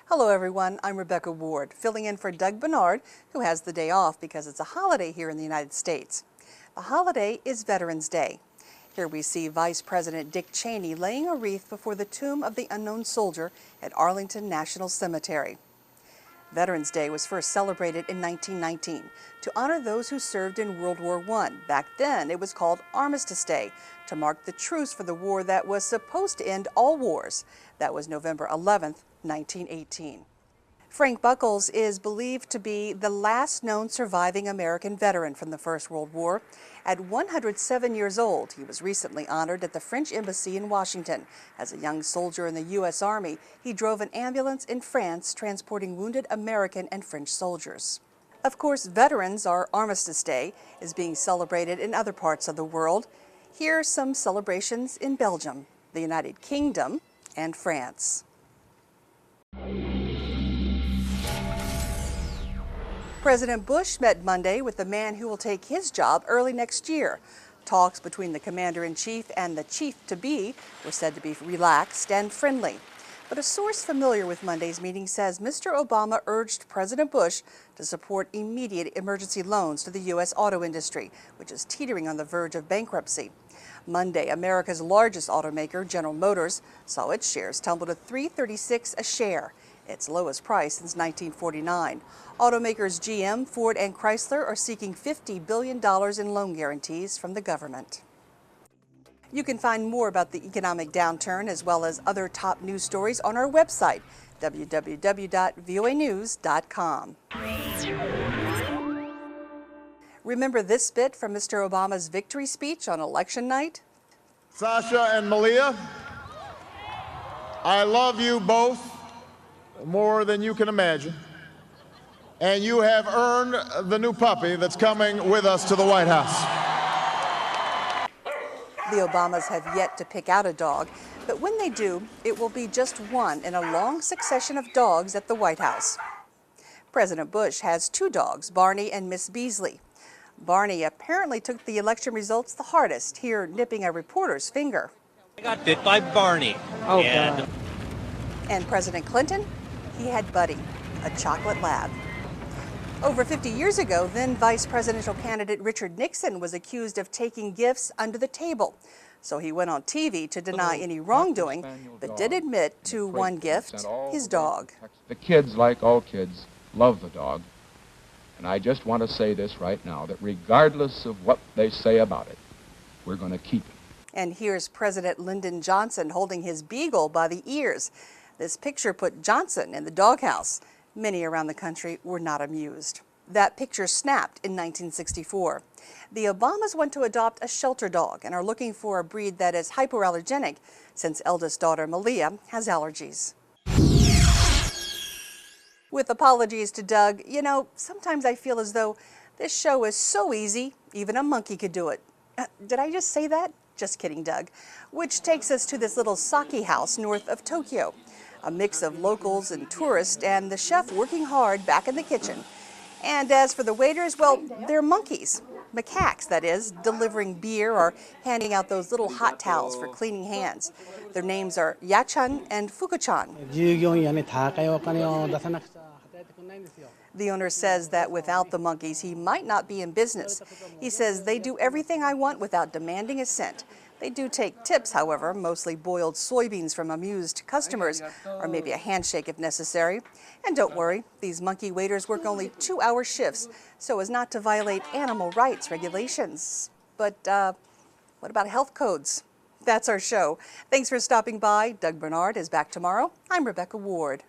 Hello everyone, I'm Rebecca Ward, filling in for Doug Bernard, who has the day off because it's a holiday here in the United States. The holiday is Veterans Day. Here we see Vice President Dick Cheney laying a wreath before the tomb of the unknown soldier at Arlington National Cemetery. Veterans Day was first celebrated in 1919 to honor those who served in World War I. Back then, it was called Armistice Day to mark the truce for the war that was supposed to end all wars. That was November 11th, 1918. Frank Buckles is believed to be the last known surviving American veteran from the First World War. At 107 years old, he was recently honored at the French Embassy in Washington. As a young soldier in the U.S. Army, he drove an ambulance in France transporting wounded American and French soldiers. Of course, Veterans, or Armistice Day, is being celebrated in other parts of the world. Here are some celebrations in Belgium, the United Kingdom, and France. President Bush met Monday with the man who will take his job early next year. Talks between the commander-in-chief and the chief-to-be were said to be relaxed and friendly. But a source familiar with Monday's meeting says Mr. Obama urged President Bush to support immediate emergency loans to the U.S. auto industry, which is teetering on the verge of bankruptcy. Monday, America's largest automaker, General Motors, saw its shares tumble to $3.36 a share, its lowest price since 1949. Automakers GM, Ford, and Chrysler are seeking $50 billion in loan guarantees from the government. You can find more about the economic downturn as well as other top news stories on our website, www.voanews.com. Remember this bit from Mr. Obama's victory speech on election night? Sasha and Malia, I love you both more than you can imagine. And you have earned the new puppy that's coming with us to the White House. The Obamas have yet to pick out a dog, but when they do, it will be just one in a long succession of dogs at the White House. President Bush has two dogs, Barney and Miss Beasley. Barney apparently took the election results the hardest, here nipping a reporter's finger. I got bit by Barney. Oh, God. And President Clinton, he had Buddy, a chocolate lab. Over 50 years ago, then Vice Presidential candidate Richard Nixon was accused of taking gifts under the table. So he went on TV to deny any wrongdoing, but did admit to one gift, his dog. The kids, like all kids, love the dog. And I just want to say this right now, that regardless of what they say about it, we're going to keep it. And here's President Lyndon Johnson holding his beagle by the ears. This picture put Johnson in the doghouse. Many around the country were not amused. That picture snapped in 1964. The Obamas want to adopt a shelter dog and are looking for a breed that is hypoallergenic since eldest daughter Malia has allergies. With apologies to Doug, you know, sometimes I feel as though this show is so easy, even a monkey could do it. Did I just say that? Just kidding, Doug. Which takes us to this little sake house north of Tokyo. A mix of locals and tourists, and the chef working hard back in the kitchen. And as for the waiters, well, they're monkeys. Macaques, that is, delivering beer or handing out those little hot towels for cleaning hands. Their names are Yachan and Fukuchan. The owner says that without the monkeys, he might not be in business. He says they do everything I want without demanding a cent. They do take tips, however, mostly boiled soybeans from amused customers, or maybe a handshake if necessary. And don't worry, these monkey waiters work only 2-hour shifts so as not to violate animal rights regulations. But what about health codes? That's our show. Thanks for stopping by. Doug Bernard is back tomorrow. I'm Rebecca Ward.